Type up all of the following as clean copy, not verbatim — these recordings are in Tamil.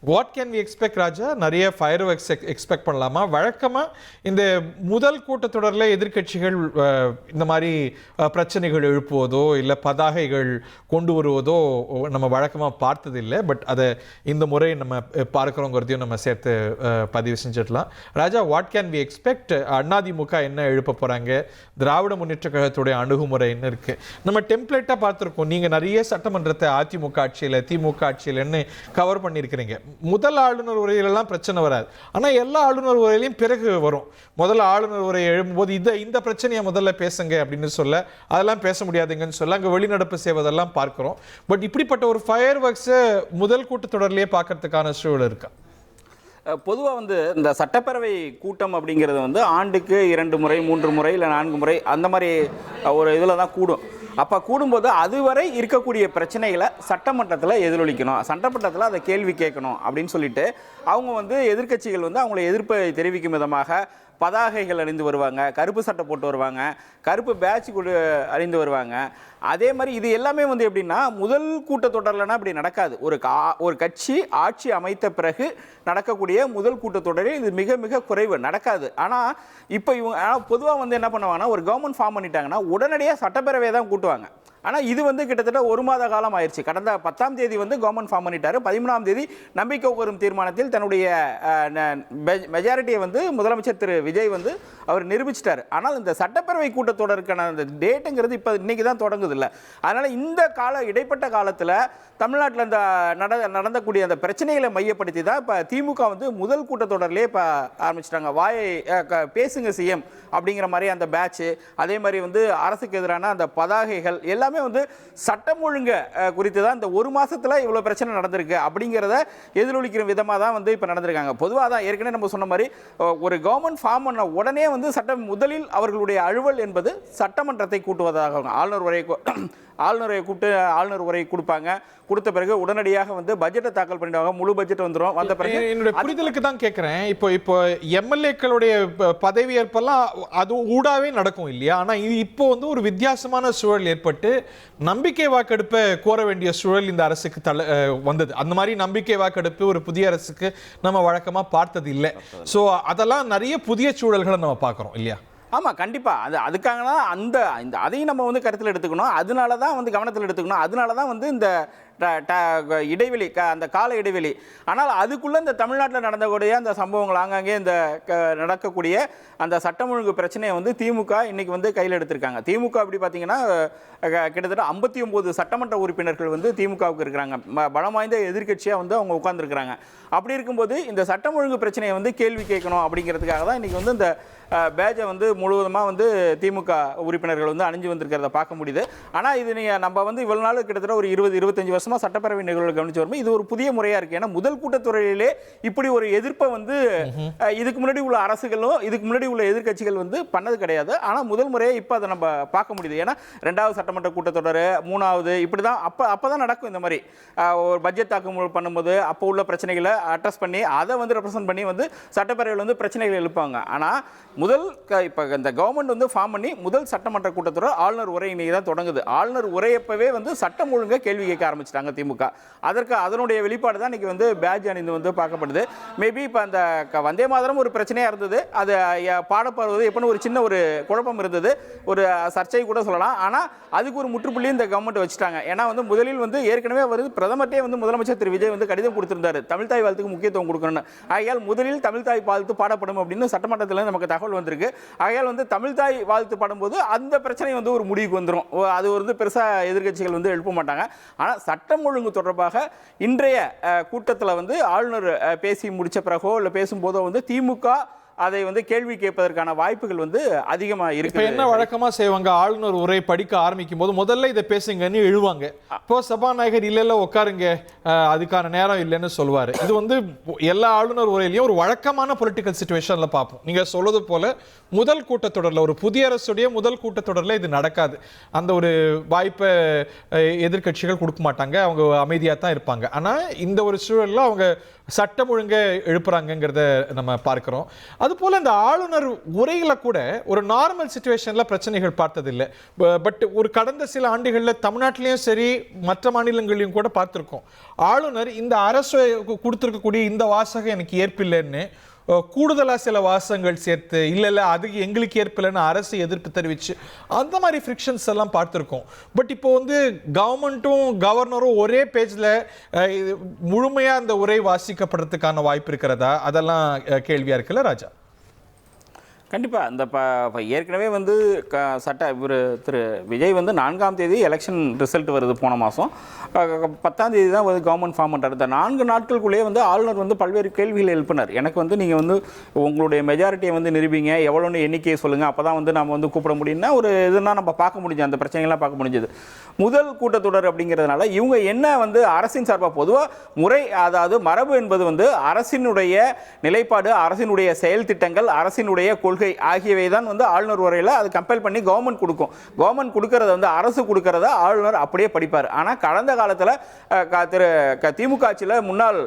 வாட் கேன் வி எக்ஸ்பெக்ட் ராஜா? நிறைய ஃபயர் ஒர்க்ஸ் எக்ஸ்பெக்ட் பண்ணலாமா? வழக்கமாக இந்த முதல் கூட்டத்தொடரில் எதிர்க்கட்சிகள் இந்த மாதிரி பிரச்சனைகள் எழுப்புவதோ இல்லை பதாகைகள் கொண்டு வருவதோ நம்ம வழக்கமாக பார்த்ததில்லை. பட் அதை இந்த முறை நம்ம பார்க்குறோங்கிறதையும் நம்ம சேர்த்து பதிவு செஞ்சிடலாம். Raja, what can we expect? AIADMK என்ன எழுப்ப போகிறாங்க? திராவிட முன்னேற்ற கழகத்துடைய அணுகுமுறை என்ன இருக்குது? நம்ம டெம்ப்ளேட்டாக பார்த்துருக்கோம். நீங்கள் நிறைய சட்டமன்றத்தை அதிமுக ஆட்சியில் திமுக ஆட்சியில்னு கவர் பண்ணியிருக்கிறீங்க. முதல் ஆளுநர் உரையிலெல்லாம் பிரச்சனை வராது, ஆனால் எல்லா ஆளுநர் உரையிலையும் பிறகு வரும். முதல்ல ஆளுநர் உரை எழும்போது இந்த பிரச்சனையை முதல்ல பேசுங்க அப்படின்னு சொல்ல, அதெல்லாம் பேச முடியாதுங்கன்னு சொல்ல அங்கே வெளிநடப்பு செய்வதெல்லாம் பார்க்குறோம். பட் இப்படிப்பட்ட ஒரு ஃபயர் ஒர்க்ஸை முதல் கூட்டத்தொடர்லேயே பார்க்கறதுக்கான சூழல் இருக்கா? பொதுவாக இந்த சட்டப்பேரவை கூட்டம் அப்படிங்கிறது ஆண்டுக்கு 2 முறை 3 முறை இல்லை 4 முறை அந்த மாதிரி ஒரு இதில் தான் கூடும். அப்போ கூடும்போது அதுவரை இருக்கக்கூடிய பிரச்சனைகளை சட்டமன்றத்தில் எதிரொலிக்கணும், சட்டமன்றத்தில் அதை கேள்வி கேட்கணும் அப்படின்னு சொல்லிட்டு அவங்க எதிர்க்கட்சிகள் அவங்களை எதிர்ப்பை தெரிவிக்கும் விதமாக பதாகைகள் அணிந்து வருவாங்க, கருப்பு சட்டை போட்டு வருவாங்க, கருப்பு பேட்ச் அணிந்து வருவாங்க. அதே மாதிரி இது எல்லாமே எப்படின்னா முதல் கூட்டத்தொடர்லனா அப்படி நடக்காது. ஒரு கட்சி ஆட்சி அமைத்த பிறகு நடக்கக்கூடிய முதல் கூட்டத்தொடரில் இது மிக மிக குறைவு, நடக்காது. ஆனால் இப்போ இவங்க பொதுவாக என்ன பண்ணுவாங்கன்னா, ஒரு கவர்மெண்ட் ஃபார்ம் பண்ணிட்டாங்கன்னா உடனடியாக சட்டப்பேரவையை தான் கூட்டுவாங்க. ஆனால் இது கிட்டத்தட்ட 1 மாத காலம் ஆயிடுச்சு. கடந்த 10ஆம் தேதி கவர்மெண்ட் ஃபார்ம் பண்ணிட்டாரு. 13ஆம் தேதி நம்பிக்கை கோரும் தீர்மானத்தில் தன்னுடைய மெஜாரிட்டியை முதலமைச்சர் திரு விஜய் அவர் நிரூபிச்சிட்டாரு. ஆனால் இந்த சட்டப்பேரவை கூட்டத்தொடருக்கான அந்த டேட்டுங்கிறது இப்போ இன்னைக்கு தான் தொடங்குது இல்லை. அதனால் இந்த இடைப்பட்ட காலத்தில் தமிழ்நாட்டில் இந்த நடந்தக்கூடிய அந்த பிரச்சனைகளை மையப்படுத்தி தான் இப்போ திமுக முதல் கூட்டத்தொடர்லேயே இப்போ ஆரம்பிச்சிட்டாங்க. வாயை பேசுங்க சிஎம் அப்படிங்கிற மாதிரி அந்த பேட்ச், அதே மாதிரி அரசுக்கு எதிரான அந்த பதாகைகள் எல்லாமே சட்டம் ஒழுங்கு குறித்து தான் இந்த 1 மாசத்துல இவ்வளவு பிரச்சனை நடந்திருக்கு அப்படிங்கிறத எதிரொலிக்கிற விதமாக தான் இப்போ நடந்திருக்காங்க. பொதுவாக தான் ஏற்கனவே நம்ம சொன்ன மாதிரி ஒரு கவர்மெண்ட் ஃபார்ம் பண்ண உடனே சட்டம் முதலில் அவர்களுடைய அலுவல் என்பது சட்டமன்றத்தை கூட்டுவதாக ஆளுநரை கூப்பிட்டு ஆளுநர் உரை கொடுப்பாங்க. கொடுத்த பிறகு உடனடியாக பட்ஜெட்டை தாக்கல் பண்ணிடுவாங்க. முழு பட்ஜெட் வந்துடும். வந்த பிறகு என்னுடைய புரிதலுக்கு தான் கேட்குறேன். இப்போ எம்எல்ஏக்களுடைய பதவியேற்பெல்லாம் அது ஊடாவே நடக்கும் இல்லையா? ஆனால் இது இப்போ ஒரு வித்தியாசமான சூழல் ஏற்பட்டு நம்பிக்கை வாக்கெடுப்பை கோர வேண்டிய சூழல் இந்த அரசுக்கு வந்தது. அந்த மாதிரி நம்பிக்கை வாக்கெடுப்பு ஒரு புதிய அரசுக்கு நம்ம வழக்கமாக பார்த்தது இல்லை. ஸோ அதெல்லாம் நிறைய புதிய சூழல்களை நம்ம பார்க்குறோம் இல்லையா? ஆமாம், கண்டிப்பாக. அதுக்காக தான் அதையும் நம்ம கருத்தில் எடுத்துக்கணும். அதனால தான் கவனத்தில் எடுத்துக்கணும். அதனால தான் இந்த இடைவெளி, அந்த கால இடைவெளி. ஆனால் அதுக்குள்ளே இந்த தமிழ்நாட்டில் நடந்தக்கூடிய அந்த சம்பவங்கள், ஆங்காங்கே இந்த நடக்கக்கூடிய அந்த சட்டம் ஒழுங்கு பிரச்சனையை திமுக இன்னைக்கு கையில் எடுத்திருக்காங்க. திமுக அப்படி பார்த்தீங்கன்னா கிட்டத்தட்ட 59 சட்டமன்ற உறுப்பினர்கள் திமுகவுக்கு இருக்கிறாங்க. பலம் வாய்ந்த எதிர்க்கட்சியாக அவங்க உட்கார்ந்துருக்கிறாங்க. அப்படி இருக்கும்போது இந்த சட்டம் ஒழுங்கு பிரச்சனையை கேள்வி கேட்கணும் அப்படிங்கிறதுக்காக தான் இன்னைக்கு இந்த பேட்சை முழுவதுமாக திமுக உறுப்பினர்கள் அணிஞ்சு வந்திருக்கிறத பார்க்க முடியுது. ஆனால் இது நம்ம இவ்வளவு நாள் கிட்டத்தட்ட ஒரு 20-25 வருஷமா சட்டப்பேரவை நிகழ்வுகளை கவனிச்சு வரும். இது ஒரு புதிய முறையா இருக்கு. ஏன்னா முதல் கூட்டத்துறையிலே இப்படி ஒரு எதிர்ப்பை இதுக்கு முன்னாடி உள்ள அரசுகளும் இதுக்கு முன்னாடி உள்ள எதிர்க்கட்சிகள் பண்ணது கிடையாது. ஆனால் முதல் முறையை இப்போ அதை நம்ம பார்க்க முடியுது. ஏன்னா 2வது சட்டமன்ற கூட்டத்தொடர், 3வது இப்படிதான் அப்பதான் நடக்கும். இந்த மாதிரி ஒரு பட்ஜெட் தாக்கல் பண்ணும்போது அப்போ உள்ள பிரச்சனைகளை அட்ரஸ் பண்ணி அதை ரெப்ரசென்ட் பண்ணி சட்டப்பேரவையில் பிரச்சனைகள் எழுப்பாங்க. ஆனால் முதல் இப்போ இந்த கவர்மெண்ட் ஃபார்ம் பண்ணி முதல் சட்டமன்ற கூட்டத்தொடர் ஆளுநர் உரை இன்னைக்கு தான் தொடங்குது. ஆளுநர் உரையப்பவே சட்டம் ஒழுங்கா கேள்வி கேட்க ஆரம்பிச்சிட்டாங்க திமுக. அதனுடைய வெளிப்பாடு தான் இன்னைக்கு பேட்ஜ் அணிந்து பார்க்கப்படுது. மேபி இப்போ அந்த வந்தே மாதரம் ஒரு பிரச்சனையாக இருந்தது. அது பாடப்படுவது எப்படின்னு ஒரு சின்ன ஒரு குழப்பம் இருந்தது, ஒரு சர்ச்சை கூட சொல்லலாம். ஆனால் அதுக்கு ஒரு முற்றுப்புள்ளி இந்த கவர்மெண்ட் வச்சுட்டாங்க. ஏன்னா முதலில் ஏற்கனவே பிரதமர்கிட்டே முதலமைச்சர் திரு விஜய் கடிதம் கொடுத்திருந்தாரு, தமிழ் தாய் வாழ்த்துக்கு முக்கியத்துவம் கொடுக்கணும்னு. ஆகையால் முதலில் தமிழ் தாய் வாழ்த்து பாடப்படும் அப்படின்னு சட்டமன்றத்தில் நமக்கு தகவல் வந்திருக்கு. ஆகையால் தமிழ் தாய் வாழ்த்து பாடும்போது அந்த பிரச்சனை ஒரு முடிவுக்கு வந்துடும். அது பெருசா எதிர்க்கட்சிகள் எழுப்ப மாட்டாங்க. ஆனால் சட்டம் ஒழுங்கு தொடர்பாக இன்றைய கூட்டத்தில் ஆளுநர் பேசி முடிச்ச பிறகோ இல்லை பேசும்போதோ திமுக அதை கேள்வி கேட்பதற்கான வாய்ப்புகள் அதிகமாக இருக்கு. என்ன வழக்கமா செய்வாங்க? ஆளுநர் உரை படிக்க ஆரம்பிக்கும் போது முதல்ல இதை பேசுங்கன்னு எழுவாங்க. இப்போ சபாநாயகர் இல்ல உட்காருங்க, அதுக்கான நேரம் இல்லைன்னு சொல்லுவாரு. இது எல்லா ஆளுநர் உரையிலையும் ஒரு வழக்கமான பொலிட்டிக்கல் சிச்சுவேஷன்ல பார்ப்போம். நீங்க சொல்றது போல முதல் கூட்டத்தொடரில், ஒரு புதிய அரசுடைய முதல் கூட்டத்தொடரில் இது நடக்காது. அந்த ஒரு வாய்ப்பை எதிர்க்கட்சிகள் கொடுக்க மாட்டாங்க, அவங்க அமைதியாக தான் இருப்பாங்க. ஆனால் இந்த ஒரு சூழலில் அவங்க சட்டம் ஒழுங்கை எழுப்புறாங்கங்கிறத நம்ம பார்க்கிறோம். அதுபோல இந்த ஆளுநர் உரையில கூட ஒரு நார்மல் சிச்சுவேஷன்ல பிரச்சனைகள் பார்த்ததில்லை. பட் ஒரு கடந்த சில ஆண்டுகளில் தமிழ்நாட்டிலையும் சரி மற்ற மாநிலங்களையும் கூட பார்த்துருக்கோம். ஆளுநர் இந்த அரசு கொடுத்துருக்கக்கூடிய இந்த வாசகம் எனக்கு ஏற்பில்லைன்னு கூடுதலாக சில வாசகங்கள் சேர்த்து இல்லை அதுக்கு எங்களுக்கு ஏற்பில்லைன்னு அரசு எதிர்ப்பு தெரிவித்து அந்த மாதிரி ஃப்ரிக்ஷன்ஸ் எல்லாம் பார்த்துருக்கோம். பட் இப்போ வந்து கவர்மெண்ட்டும் கவர்னரும் ஒரே பேஜில் முழுமையாக அந்த உரை வாசிக்கப்படுறதுக்கான வாய்ப்பு இருக்கிறதா, அதெல்லாம் கேள்வியாக இருக்குல்ல ராஜா? கண்டிப்பாக இந்த ஏற்கனவே வந்து இவர் திரு விஜய் வந்து 4ஆம் தேதி எலெக்ஷன் ரிசல்ட் வருது போன மாதம், 10ஆம் தேதி தான் வந்து கவர்மெண்ட் ஃபார்ம் பண்ணுறாரு. இந்த 4 நாட்களுக்குள்ளேயே வந்து ஆளுநர் வந்து பல்வேறு கேள்விகளை எழுப்பினார். எனக்கு வந்து நீங்கள் வந்து உங்களுடைய மெஜாரிட்டியை வந்து நிரூபிங்க, எவ்வளோன்னு எண்ணிக்கையை சொல்லுங்கள், அப்போ தான் வந்து நம்ம வந்து கூப்பிட முடியும்னா ஒரு இதுனா நம்ம பார்க்க முடிஞ்சு, அந்த பிரச்சனைகள்லாம் பார்க்க முடிஞ்சது. முதல் கூட்டத்தொடர் அப்படிங்கிறதுனால இவங்க என்ன வந்து அரசின் சார்பாக பொதுவாக முறை, அதாவது மரபு என்பது வந்து அரசினுடைய நிலைப்பாடு, அரசினுடைய செயல் திட்டங்கள், அரசினுடைய கொள்கை ஆகியவை தான் வந்து ஆளுநர் உரையில் அது கம்பேர் பண்ணி கவர்மெண்ட் கொடுக்கும். கவர்மெண்ட் கொடுக்கறத வந்து அரசு கொடுக்கறத ஆளுநர் அப்படியே படிப்பார். ஆனால் கடந்த காலத்தில் திமுக ஆட்சியில் முன்னாள்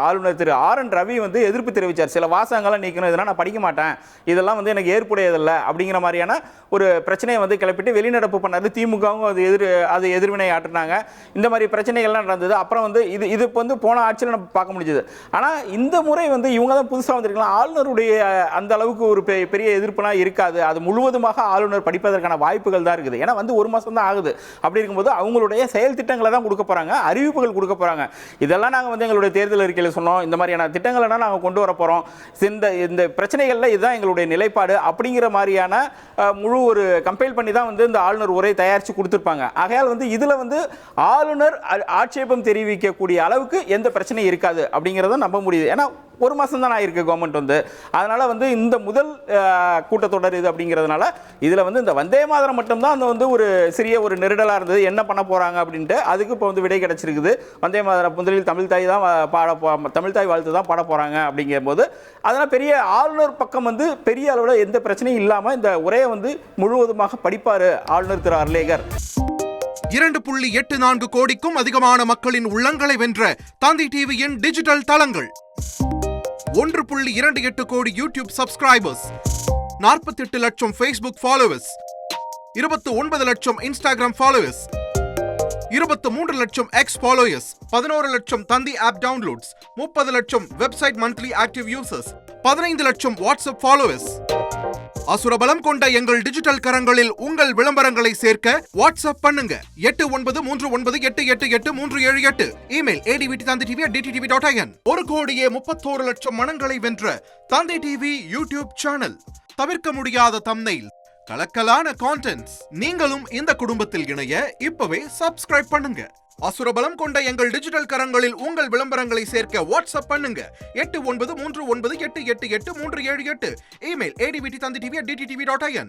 ஆளுநர் திரு RN ரவி வந்து எதிர்ப்பு தெரிவித்தார். சில வாசகங்கள்லாம் நீக்கணும், இதெல்லாம் நான் படிக்க மாட்டேன், இதெல்லாம் வந்து எனக்கு ஏற்புடையதில்லை அப்படிங்கிற மாதிரியான ஒரு பிரச்சனையை வந்து கிளப்பிட்டு வெளிநடப்பு பண்ணாரு. திமுகவும் அது எதிர்வினை ஆற்றினாங்க. இந்த மாதிரி பிரச்சனைகள்லாம் நடந்தது. அப்புறம் வந்து இது வந்து போன ஆட்சியில் நம்ம பார்க்க முடிஞ்சது. ஆனால் இந்த முறை வந்து இவங்க தான் புதுசாக வந்திருக்கலாம். ஆளுநருடைய அந்த அளவுக்கு ஒரு பெரிய எதிர்ப்புலாம் இருக்காது. அது முழுவதுமாக ஆளுநர் படிப்பதற்கான வாய்ப்புகள் தான் இருக்குது. ஏன்னா வந்து 1 மாதம் தான் ஆகுது. அப்படி இருக்கும்போது அவங்களுடைய செயல் திட்டங்களை தான் கொடுக்க போகிறாங்க, அறிவிப்புகள் கொடுக்க போகிறாங்க. இதெல்லாம் நாங்கள் வந்து எங்களுடைய தேர்தல் அறிக்கையில் சொன்னோம், இந்த மாதிரியான திட்டங்கள்லாம் நாங்கள் கொண்டு வர போகிறோம், இந்த பிரச்சனைகளில் இதுதான் எங்களுடைய நிலைப்பாடு அப்படிங்கிற மாதிரியான முழு ஒரு கம்பைல் பண்ணி தான் வந்து இந்த ஆளுநர் உரை தயாரித்து கொடுத்துருப்பாங்க. ஆகையால் வந்து இதில் வந்து ஆளுநர் ஆட்சேபம் தெரிவிக்கக்கூடிய அளவுக்கு எந்த பிரச்சனையும் இருக்காது அப்படிங்கிறத நம்ப முடியுது. ஏன்னா 1 மாதம் தான் ஆயிருக்கு கவர்மெண்ட் வந்து. அதனால் வந்து இந்த முதல் கூட்டத்தொடர் இது அப்படிங்கிறதுனால இதில் வந்து இந்த வந்தே மாதரம் மட்டும்தான் அந்த வந்து ஒரு சிறிய ஒரு நெருடலாக இருந்தது, என்ன பண்ண போகிறாங்க அப்படின்ட்டு. அதுக்கு இப்போ வந்து விடை கிடச்சிருக்குது. வந்தே மாதரம் முதலில் தமிழ்தாய் தான் தமிழ்தாய் வாழ்த்து தான் பாட போகிறாங்க அப்படிங்கும்போது அதனால் பெரிய ஆளுநர் பக்கம் வந்து பெரிய அளவில் எந்த பிரச்சனையும் இல்லாமல் இந்த உரையை வந்து முழுவதுமாக படிப்பார் ஆளுநர் திரு அர்லேகர். 2.84 கோடிக்கும் அதிகமான மக்களின் உள்ளங்களை வென்ற தந்தி டிவியின் டிஜிட்டல் தளங்கள், 1.28 கோடி யூடியூப் சப்ஸ்கிரைபர்ஸ், 48 லட்சம் Facebook ஃபாலோவர்ஸ், 29 லட்சம் இன்ஸ்டாகிராம் ஃபாலோவர்ஸ், 23 லட்சம் X ஃபாலோவர்ஸ், 11 லட்சம் தந்தி ஆப் டவுன்லோட்ஸ், 30 லட்சம் வெப்சைட் மந்த்லி ஆக்டிவ் யூசர்ஸ், 15 லட்சம் வாட்ஸ்அப் ஃபாலோவர்ஸ். அசுரபலம் கொண்ட எங்கள் டிஜிட்டல் கரங்களில் உங்கள் விளம்பரங்களை சேர்க்க வாட்ஸ்அப் பண்ணுங்க 8939888378. Email advtanditv@dttv.in. 1,31 லட்சம் மனங்களை வென்ற தந்தி டிவி யூடியூப் சேனல். தவிர்க்க முடியாத தம்ப்நெயில், கலக்கலான கான்டென்ட்ஸ். நீங்களும் இந்த குடும்பத்தில் இணைய இப்பவே சப்ஸ்கிரைப் பண்ணுங்க. அசுரபலம் கொண்ட எங்கள் டிஜிட்டல் கரங்களில் உங்கள் விளம்பரங்களை சேர்க்க வாட்ஸ்அப் பண்ணுங்க 8939888378. Email advtanditv@dttv.in.